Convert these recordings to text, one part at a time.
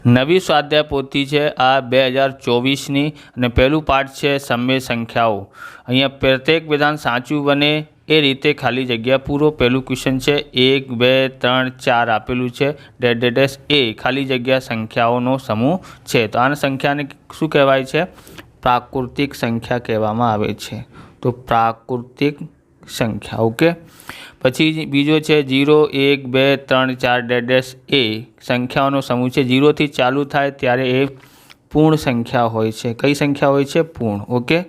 નવી સ્વાધ્યાય પોથી છે આ 2024ની અને પહેલું પાઠ છે સમય સંખ્યાઓ। અહીંયા પ્રત્યેક વિધાન સાચું બને એ રીતે ખાલી જગ્યા પૂરો। પહેલું ક્વેશ્ચન છે 1 2 3 4 આપેલું છે ડેશ એ ખાલી જગ્યા સંખ્યાઓનો સમૂહ છે। તો આને સંખ્યાને શું કહેવાય છે? પ્રાકૃતિક સંખ્યા કહેવામાં આવે છે। તો પ્રાકૃતિક સંખ્યા, ઓકે। પછી બીજો છે 0 1 2 3 4 ડેશ એ સંખ્યાઓનો સમૂહ છે। 0 થી ચાલુ થાય ત્યારે એ પૂર્ણ સંખ્યા હોય છે। કઈ સંખ્યા હોય છે? પૂર્ણ, ઓકે।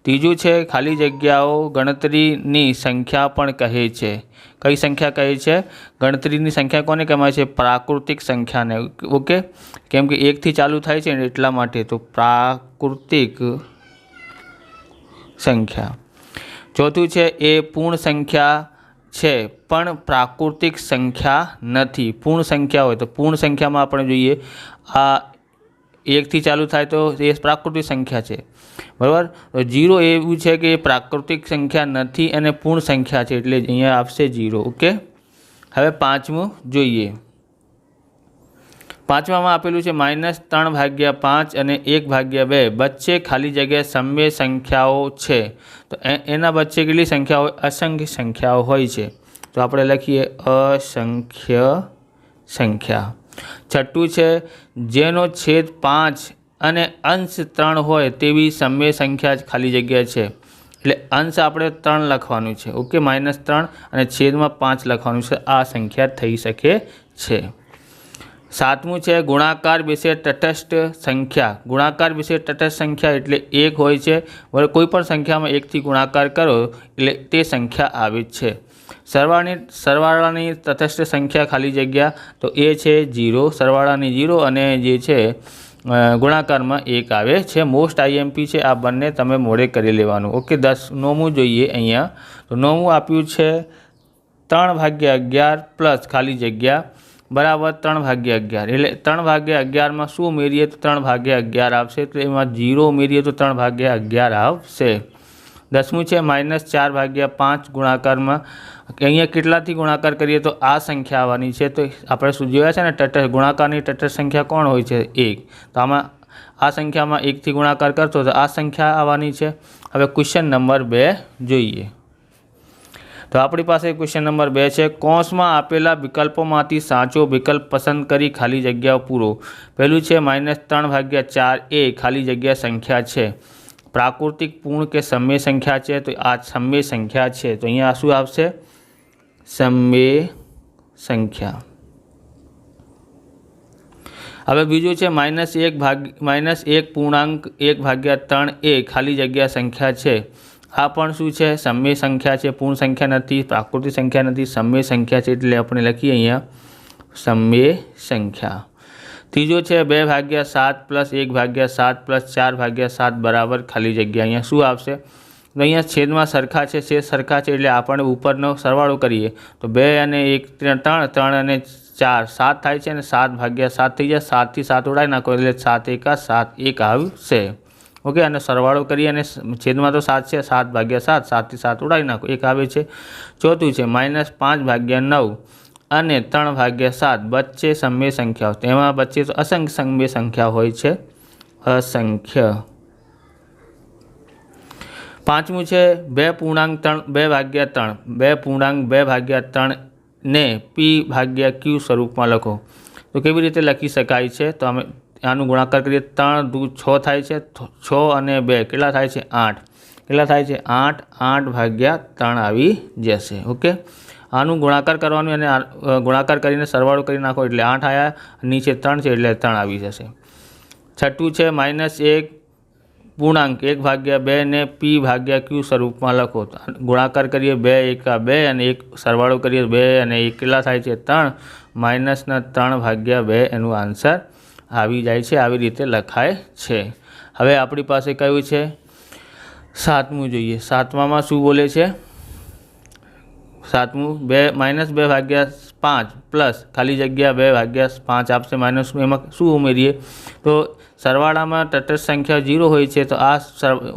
ત્રીજું છે ખાલી જગ્યાઓ ગણતરીની સંખ્યા પણ કહે છે। કઈ સંખ્યા કહે છે? ગણતરીની સંખ્યા કોને કહેવાય છે? પ્રાકૃતિક સંખ્યાને, ઓકે। કેમ કે 1 થી ચાલુ થાય છે ને એટલા માટે। તો પ્રાકૃતિક સંખ્યા। ચોથું છે એ પૂર્ણ સંખ્યા છે પણ પ્રાકૃતિક સંખ્યા નથી। પૂર્ણ સંખ્યા હોય તો પૂર્ણ સંખ્યામાં આપણે જોઈએ આ 1 થી ચાલુ થાય તો એ પ્રાકૃતિક સંખ્યા છે, બરાબર। તો 0 એવું છે કે એ પ્રાકૃતિક સંખ્યા નથી અને પૂર્ણ સંખ્યા છે એટલે અહીંયા આવશે 0, ઓકે। હવે પાંચમું જોઈએ। પાંચમામાં આપેલું છે -3/5 અને 1/2 વચ્ચે ખાલી જગ્યા સમય સંખ્યાઓ છે। તો એના વચ્ચે કેટલી સંખ્યા હોય? અસંખ્ય સંખ્યાઓ હોય છે। તો આપણે લખીએ અસંખ્ય સંખ્યા। છઠ્ઠું છે જેનો છેદ 5 અને અંશ 3 હોય તેવી સમય સંખ્યા જ ખાલી જગ્યા છે। એટલે અંશ આપણે 3 લખવાનું છે, ઓકે, -3 અને છેદમાં 5 લખવાનું છે। આ સંખ્યા થઈ શકે છે। સાતમું છે ગુણાકાર વિશે તટસ્થ સંખ્યા। ગુણાકાર વિશે તટસ્થ સંખ્યા એટલે 1 હોય છે, બરાબર। કોઈ પણ સંખ્યામાં 1 થી ગુણાકાર કરો એટલે તે સંખ્યા આવે છે। સરવાળાની તટસ્થ સંખ્યા ખાલી જગ્યા તો એ છે 0, સરવાળાની 0 અને જે છે ગુણાકારમાં 1 આવે છે। મોસ્ટ આઈએમપી છે, આ બંને તમે મોડે કરી લેવાનું, ઓકે। 9મું જોઈએ અહીંયા। તો 9મું આપ્યું છે 3/11 પ્લસ ખાલી જગ્યા બરાબર 3/11 એટલે 3/11માં શું ઉમેરીએ તો 3/11 આવશે। તો એમાં 0 ઉમેરીએ તો 3/11 આવશે। 10મું છે -4/5 ગુણાકારમાં અહીંયા કેટલાથી ગુણાકાર કરીએ તો આ સંખ્યા આવવાની છે। તો આપણે શું જોયા છે ને તટસ્થ ગુણાકારની તટસ્થ સંખ્યા કોણ હોય છે? 1। તો આમાં આ સંખ્યામાં 1 થી ગુણાકાર કરશો તો આ સંખ્યા આવવાની છે। હવે ક્વેશ્ચન નંબર 2 જોઈએ। તો આપણી પાસે ક્વેશ્ચન નંબર 2 છે કૌંસમાં આપેલા વિકલ્પોમાંથી સાચો વિકલ્પ પસંદ કરી ખાલી જગ્યા પૂરો। પહેલું છે -3/4 એ ખાલી જગ્યા સંખ્યા છે। પ્રાકૃતિક પૂર્ણ કે સમય સંખ્યા છે? તો આ સમય સંખ્યા છે। તો અહીંયા શું આવશે? સમય સંખ્યા। હવે બીજું છે -1/3 એ ખાલી જગ્યા સંખ્યા છે। આ પણ શું છે? સમય સંખ્યા છે, પૂર્ણ સંખ્યા નથી, પ્રાકૃતિક સંખ્યા નથી, સમય સંખ્યા છે એટલે આપણે લખીએ અહીંયા સમય સંખ્યા। ત્રીજો છે 2/7 પ્લસ 1/7 પ્લસ 4/7 બરાબર ખાલી જગ્યા। અહીંયા શું આવશે? તો અહીંયા છેદમાં સરખા છે, છેદ સરખા છે એટલે આપણે ઉપરનો સરવાળો કરીએ તો 2 અને 1 3 3 અને 4 7 થાય છે અને 7/7 થઈ જાય। 7 થી 7 ઉડાવી નાખો એટલે 7 એકા 7 1 આવશે, ઓકે। અને સરવાળો કરી અને છેદમાં તો 7 છે, 7/7 7 થી 7 ઉડાવી નાખો 1 આવે છે। ચોથું છે -5/9 અને 3/7 વચ્ચે સમય સંખ્યાઓ। તેમાં વચ્ચે તો અસંખ્ય સમય સંખ્યા હોય છે, અસંખ્ય। પાંચમું છે 2.3 ને p/q સ્વરૂપમાં લખો। તો કેવી રીતે લખી શકાય છે? તો અમે આનું ગુણાકાર કરીએ 3 દુ 6 થાય છે, 6 અને 2 કેટલા થાય છે? 8 કેટલા થાય છે? 8 8/3 આવી જશે, ઓકે। આનું ગુણાકાર કરવાનું અને ગુણાકાર કરીને સરવાળો કરી નાખો એટલે 8 આવ્યા, નીચે 3 છે એટલે 3 આવી જશે। છઠ્ઠું છે -1.2 ને p/q સ્વરૂપમાં લખો। ગુણાકાર કરીએ 2 એકા 2 અને 1 સરવાળો કરીએ 2 અને 1 કેટલા થાય છે? 3 -3/2 એનું આન્સર આવી જાય છે। આવી રીતે લખાય છે। હવે આપણી પાસે કયું છે? 7મું જોઈએ। 7મામાં શું બોલે છે? 7મું -2/5 પ્લસ ખાલી જગ્યા 2/5 આપશે માઇનસનું। એમાં શું ઉમેરીએ તો સરવાળામાં તટસ્થ સંખ્યા 0 હોય છે તો આ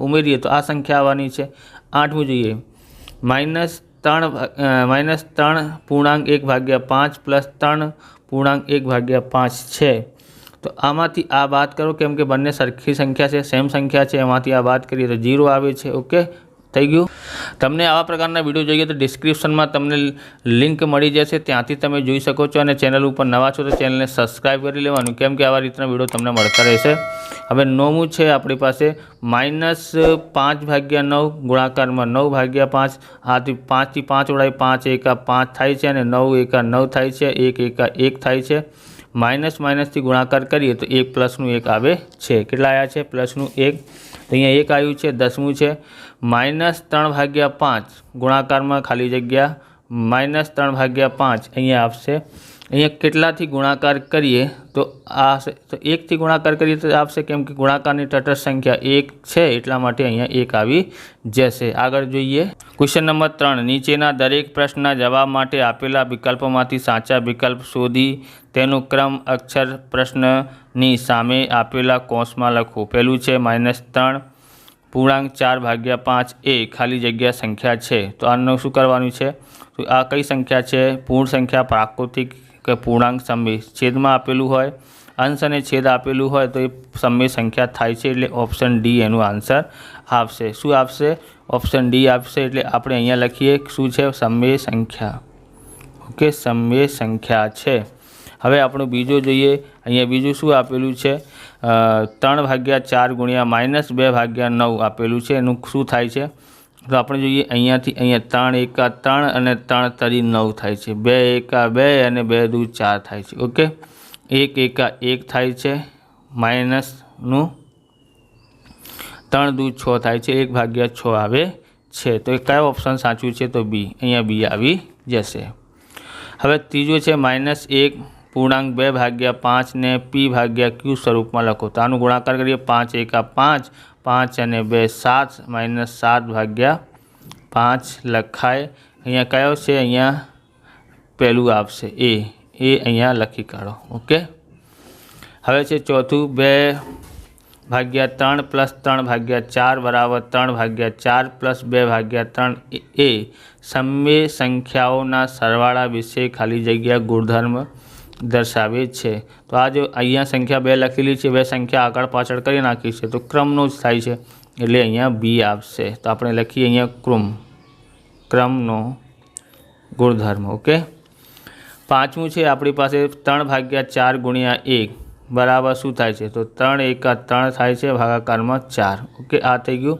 ઉમેરીએ તો આ સંખ્યા આવવાની છે। 8મું જોઈએ -3.1/5 પ્લસ 3.1/5 છે। તો આમાંથી આ બાદ કરો, કેમ કે બંને સરખી સંખ્યા છે, સેમ સંખ્યા છે, એમાંથી આ બાદ કરીએ તો 0 આવે છે. ઓકે, થઈ ગયું. તમને આવા પ્રકારના વિડીયો જોઈએ તો ડિસ્ક્રિપ્શનમાં તમને લિંક મળી જશે, ત્યાંથી તમે જોઈ શકો છો. અને ચેનલ ઉપર નવા છો તો ચેનલને સબસ્ક્રાઈબ કરી લેવાનું, કેમ કે આવા રીતના વિડીયો તમને મળતા રહેશે. હવે 9મું છે આપણી પાસે -5/9 ગુણાકારમાં 9/5. આથી 5 થી 5 ઉડાય 5 એકા 5 થાય છે અને 9 એકા 9 થાય છે, 1 એકા 1 થાય છે. માઇનસથી ગુણાકાર કરીએ તો 1 પ્લસનું 1 આવે છે. કેટલા આવ્યા છે? પ્લસનું 1. તો અહીંયા 1 આવ્યું છે. 10મું છે -3/5 ગુણાકારમાં ખાલી જગ્યા -3/5 અહીંયા આવશે. અહીંયા કેટલાથી ગુણાકાર કરીએ તો આ તો 1થી ગુણાકાર કરીએ તો આવશે, કેમ કે ગુણાકારની તટસ્થ સંખ્યા 1 છે એટલા માટે અહીંયા 1 આવી જશે. આગળ જોઈએ ક્વેશ્ચન નંબર 3. નીચેના દરેક પ્રશ્નના જવાબ માટે આપેલા વિકલ્પોમાંથી સાચા વિકલ્પ શોધી તેનો ક્રમ અક્ષર પ્રશ્નની સામે આપેલા કૌંસમાં લખો. પહેલું છે -3 પૂર્ણાંક 4/5 એ ખાલી જગ્યા સંખ્યા છે. તો આનું શું કરવાનું છે? તો આ કઈ સંખ્યા છે? પૂર્ણ સંખ્યા, પ્રાકૃતિક કે પૂર્ણાંક, સમય. છેદમાં આપેલું હોય, અંશ અને છેદ આપેલું હોય તો એ સમય સંખ્યા થાય છે, એટલે ઓપ્શન ડી એનું આન્સર આવશે. શું આપશે? ઓપ્શન ડી આપશે. એટલે આપણે અહીંયા લખીએ શું છે? સમય સંખ્યા. ઓકે, સમય સંખ્યા છે. હવે આપણું બીજું જોઈએ. અહીંયા બીજું શું આપેલું છે? 3/4 ગુણ્યા -2/9 આપેલું છે. એનું શું થાય છે? તો આપણે જોઈએ અહીંયાથી અહીંયા 3 એકા 3 અને 3 તરી 9 થાય છે. 2 એકા 2 અને 2 દુ 4 થાય છે. ઓકે, 1 એકા 1 થાય છે, માઇનસનું 3 દુ 6 થાય છે, 1/6 આવે છે. તો એ કયો ઓપ્શન સાચું છે? તો બી. અહીંયા બી આવી જશે. હવે ત્રીજું છે -1 પૂર્ણાંક 2/5 ને p/q સ્વરૂપમાં લખો. તો આનું ગુણાકાર કરીએ 5 એકા 5, 5 અને 2 7, -7/5 લખાય. અહીંયા કયો છે? અહીંયા પહેલું આવશે એ અહીંયા લખી કાઢો. ઓકે, હવે છે ચોથું 2/3 + 3/4 બરાબર 3/4 + 2/3 એ સમય સંખ્યાઓના સરવાળા વિશે ખાલી જગ્યા ગુણધર્મ દર્શાવે છે. તો આ જો અહીંયા સંખ્યા 2 લખેલી છે, 2 સંખ્યા આગળ પાછળ કરી નાખી છે, તો ક્રમનો જ થાય છે, એટલે અહીંયા બી આવશે. તો આપણે લખીએ અહીંયા ક્રમનો ગુણધર્મ. ઓકે, પાંચમું છે આપણી પાસે 3/4 ગુણ્યા 1 બરાબર શું થાય છે? તો 3 એકા 3 થાય છે, ભાગાકારમાં 4. ઓકે, આ થઈ ગયું.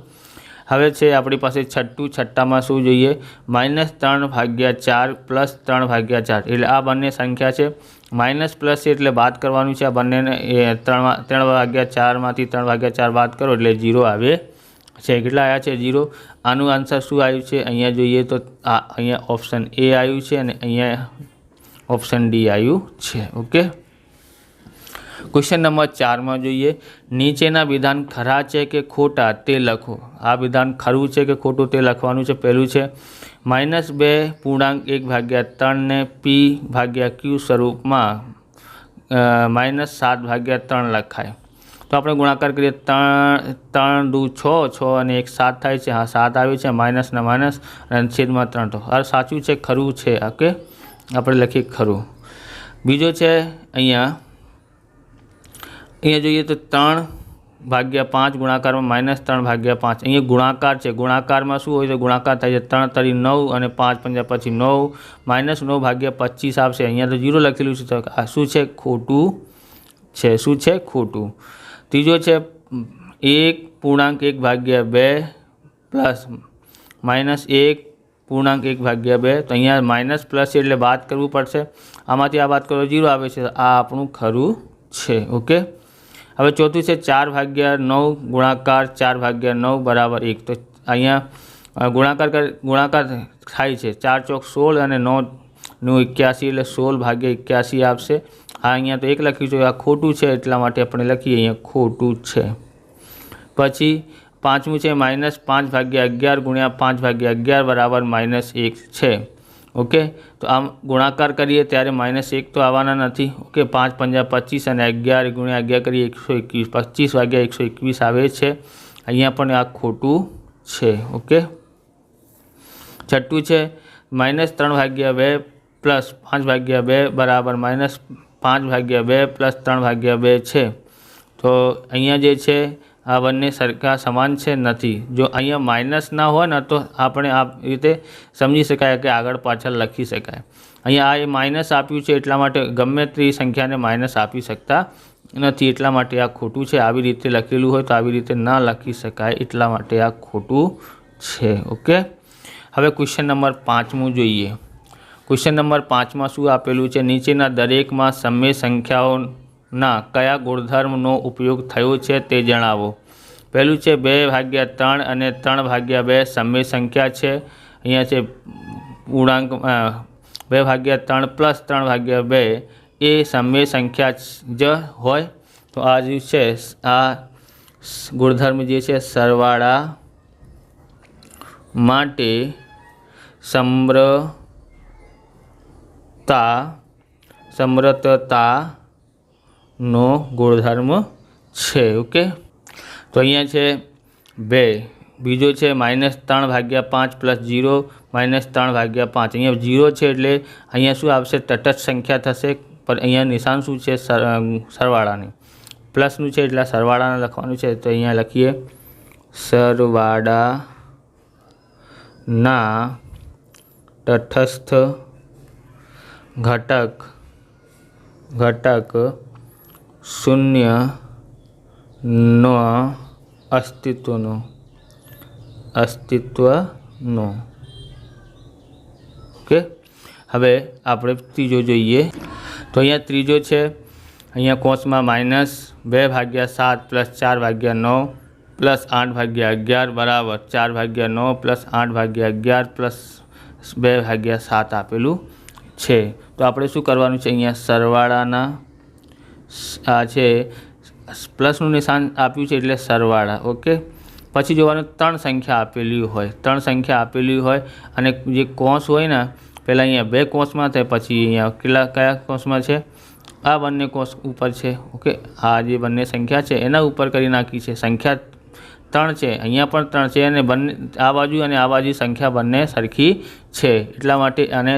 હવે છે આપણી પાસે છઠ્ઠું. છઠ્ઠામાં શું જોઈએ? -3/4 + 3/4. એટલે આ બંને સંખ્યા છે, માઇનસ પ્લસ છે એટલે બાદ કરવાનું છે. આ બંનેને 3/4માંથી 3/4 બાદ કરો એટલે 0 આવે છે. કેટલા આવ્યા છે? 0. આનું આન્સર શું આવ્યું છે? અહીંયા જોઈએ તો આ અહીંયા ઓપ્શન એ આવ્યું છે અને અહીંયા ઓપ્શન ડી આવ્યું છે. ઓકે, ક્વેશ્ચન નંબર 4માં જોઈએ. નીચેના વિધાન ખરા છે કે ખોટા તે લખો. આ વિધાન ખરું છે કે ખોટું તે લખવાનું છે. પહેલું છે -2 પૂર્ણાંક 1/3 ને p/q સ્વરૂપમાં -7/3 લખાય. તો આપણે ગુણાકાર કરીએ 3 દુ 6, 6 અને 1 7 થાય છે. હા, 7 આવે છે, માઇનસ ને માઇનસ અને છેદમાં 3. તો આ સાચું છે, ખરું છે. ઓકે, આપણે લખીએ ખરું. બીજો છે અહીંયા જોઈએ તો 3/5 ગુણાકારમાં -3/5. અહીંયા ગુણાકાર છે. ગુણાકારમાં શું હોય તો ગુણાકાર થાય છે 3 તરી 9 અને 5 પંજા પછી 9, -9/25 આવશે. અહીંયા તો 0 લખેલું છે, તો આ શું છે? ખોટું છે. શું છે? ખોટું. ત્રીજો છે 1 પૂર્ણાંક 1/2 પ્લસ -1 પૂર્ણાંક 1/2. તો અહીંયા માઇનસ પ્લસ છે એટલે બાદ કરવું પડશે. આમાંથી આ બાદ કરો 0 આવે છે. આ આપણું ખરું છે. ઓકે, હવે ચોથું છે 4/9 ગુણાકાર 4/9 બરાબર 1. તો અહીંયા ગુણાકાર થાય છે. 4 ચોક 16 અને 9 નું 81 એટલે 16/81 આવશે. આ અહીંયા તો 1 લખ્યું છે, આ ખોટું છે એટલા માટે આપણે લખીએ અહીંયા ખોટું છે. પછી પાંચમું છે -5/11 ગુણ્યા 5/11 બરાબર -1 છે. ઓકે, તો આમ ગુણાકાર કરીએ ત્યારે -1 તો આવવાના નથી. ઓકે, 5 પંજા 25 અને 11 ગુણ્યા 11 કરીએ 121, 25/121 આવે છે. અહીંયા પણ આ ખોટું છે. ઓકે, છઠ્ઠું છે -3/2 + 5/2 બરાબર 5/2 પ્લસ 3/2 છે. તો અહીંયા જે છે આ બંને સરખા સમાન છે નથી. જો અહીંયા માઇનસ ના હોય ને તો આપણે આ રીતે સમજી શકાય કે આગળ પાછળ લખી શકાય. અહીંયા આ માઇનસ આપ્યું છે એટલા માટે ગમે તે સંખ્યાને માઇનસ આપી શકતા નથી, એટલા માટે આ ખોટું છે. આવી રીતે લખેલું હોય તો આવી રીતે ના લખી શકાય, એટલા માટે આ ખોટું છે. ઓકે, હવે ક્વેશ્ચન નંબર 5 જોઈએ. ક્વેશ્ચન નંબર 5માં શું આપેલું છે? નીચેના દરેકમાં સમય સંખ્યાઓના કયા ગુણધર્મનો ઉપયોગ થયો છે તે જણાવો. પહેલું છે 2/3 અને 3/2 સમય સંખ્યા છે. અહીંયા છે પૂર્ણાંક 2/3 પ્લસ 3/2 એ સમય સંખ્યા જ હોય. તો આ જે છે આ ગુણધર્મ જે છે સરવાળા માટે સમૃદ્ધતાનો ગુણધર્મ છે. ઓકે, તો અહીંયા છે 2. બીજો છે -3/5 પ્લસ 0 -3/5. અહીંયા 0 છે એટલે અહીંયા શું આવશે? તટસ્થ સંખ્યા થશે. પણ અહીંયા નિશાન શું છે? સરવાળાની. પ્લસનું છે એટલે સરવાળાને લખવાનું છે. તો અહીંયા લખીએ સરવાળાના તટસ્થ ઘટક શૂન્યનો અસ્તિત્વનો. ઓકે, હવે આપણે ત્રીજો જોઈએ. તો અહીંયા ત્રીજો છે, અહીંયા કોષમાં -2/7 પ્લસ 4/9 પ્લસ 8/11 બરાબર 4/9 પ્લસ 8/11 પ્લસ 2/7 આપેલું છે. તો આપણે શું કરવાનું છે? અહીંયા સરવાળાના આ છે પ્લસનું નિશાન આપ્યું છે એટલે સરવાળા. ઓકે, પછી જોવાનું 3 સંખ્યા આપેલી હોય અને જે કોષ હોય ને પહેલાં અહીંયા 2 કોષમાં થાય, પછી અહીંયા કયા કોષમાં છે? આ બંને કોષ ઉપર છે. ઓકે, આ જે બંને સંખ્યા છે એના ઉપર કરી નાખી છે. સંખ્યા 3 છે, અહીંયા પણ 3 છે અને બંને આ બાજુ અને આ બાજુ સંખ્યા બંને સરખી છે. એટલા માટે અને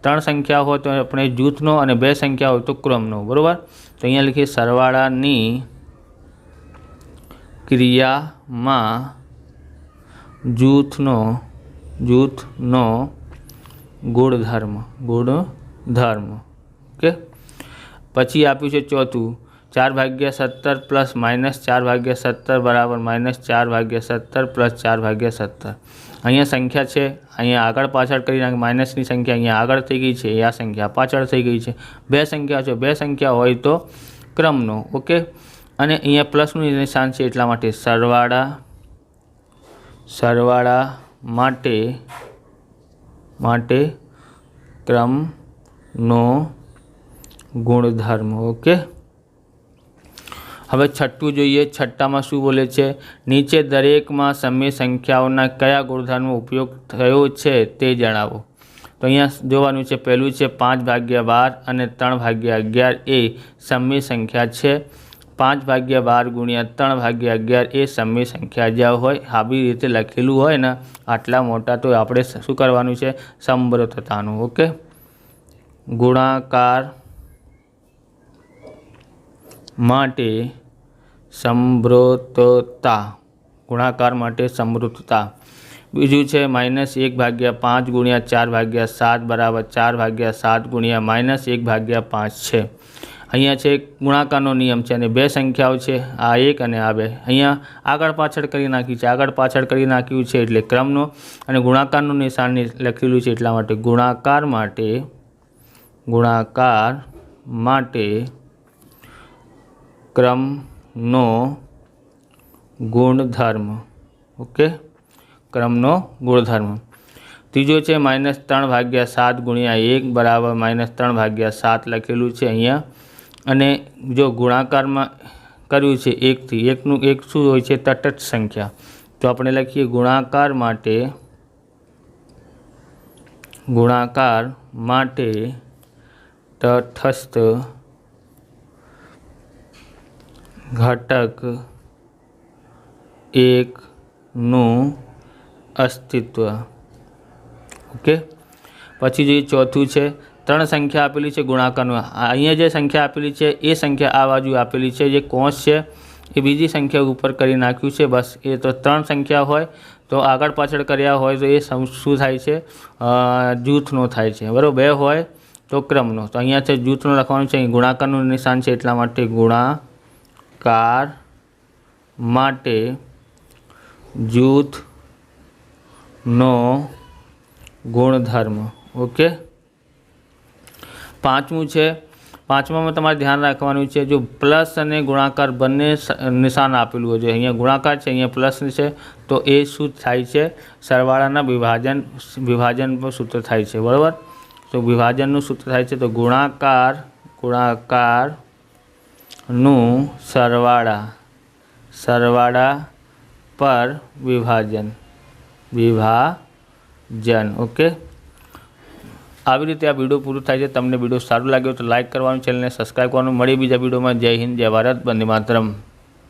3 સંખ્યા હોય તો આપણે જૂથનો અને 2 સંખ્યા હોય તો ક્રમનો. બરાબર, તો અહીંયા લખીએ સરવાળાની ક્રિયામાં જૂથનો ગુણધર્મ. ઓકે, પછી આપ્યું છે ચોથું 4/17 પ્લસ -4/17 બરાબર -4/17 પ્લસ 4/17. અહીંયા સંખ્યા છે, અહીંયા આગળ પાછળ કરી નાખે. માઇનસની સંખ્યા અહીંયા આગળ થઈ ગઈ છે, આ સંખ્યા પાછળ થઈ ગઈ છે. 2 સંખ્યા છે, 2 સંખ્યા હોય તો ક્રમનો. ઓકે, અને અહીંયા પ્લસનું નિશાન છે એટલા માટે સરવાળા માટે ક્રમનો ગુણધર્મ. ઓકે, હવે છઠ્ઠું જોઈએ. છઠ્ઠામાં શું બોલે છે? નીચે દરેકમાં સમય સંખ્યાઓના કયા ગુણધર્મનો ઉપયોગ થયો છે તે જણાવો. તો અહીંયા જોવાનું છે. પહેલું છે 5/12 અને 3/11 એ સમય સંખ્યા છે. 5/12 ગુણ્યા 3/11 એ સમય સંખ્યા જ્યાં હોય આવી રીતે લખેલું હોય ને આટલા મોટા, તો આપણે શું કરવાનું છે? સમૃદ્ધતાનું. ઓકે, ગુણાકાર માટે સમૃદ્ધતા. બીજું છે -1/5 ગુણ્યા 4/7 બરાબર 4/7 ગુણ્યા -1/5 છે. અહીંયા છે ગુણાકારનો નિયમ છે અને 2 સંખ્યાઓ છે, આ 1 અને આ 2. અહીંયા આગળ પાછળ કરી નાખ્યું છે એટલે ક્રમનો, અને ગુણાકારનું નિશાન લખેલું છે એટલા માટે ગુણાકાર માટે ક્રમનો ગુણધર્મ. ઓકે, ક્રમનો ગુણધર્મ. ત્રીજો છે -3/7 ગુણ્યા 1 બરાબર -3/7 લખેલું છે અહીંયા. અને જો ગુણાકારમાં કર્યું છે 1થી, 1 શું હોય છે? તટસ્થ સંખ્યા. તો આપણે લખીએ ગુણાકાર માટે તટસ્થ ઘટક 1નું અસ્તિત્વ. ઓકે, પછી જે ચોથું છે ત્રણ સંખ્યા આપેલી છે ગુણાકારનું, અહીંયા જે સંખ્યા આપેલી છે એ સંખ્યા આ બાજુ આપેલી છે, જે કોંસ છે એ બીજી સંખ્યા ઉપર કરી નાખ્યું છે બસ. એ તો ત્રણ સંખ્યા હોય તો આગળ પાછળ કર્યા હોય તો એ શું થાય છે, જૂથનો થાય છે, બરાબર. બે હોય તો ક્રમનો. તો અહીંયાથી જૂથનો લખવાનું છે, અહીં ગુણાકારનું નિશાન છે એટલા માટે ગુણાકાર માટે જૂથનો ગુણધર્મ. ઓકે. પાંચમું છે, પાંચમામાં તમારે ધ્યાન રાખવાનું છે, જો પ્લસ અને ગુણાકાર બંને નિશાન આપેલું હોય, જો અહીંયા ગુણાકાર છે અહીંયા પ્લસ છે તો એ શું થાય છે, સરવાળાના વિભાજન સૂત્ર થાય છે, બરાબર. તો વિભાજનનું સૂત્ર થાય છે તો ગુણાકારનું સરવાળા પર વિભાજન. ઓકે. આવી રીતે આ વિડીયો પૂરું થાય છે. તમને વિડીયો સારું લાગ્યો તો લાઇક કરવાનું, ચેનલને સબસ્ક્રાઈબ કરવાનું. મળીએ બીજા વિડીયોમાં. જય હિન્દ, જય ભારત, વંદે માતરમ.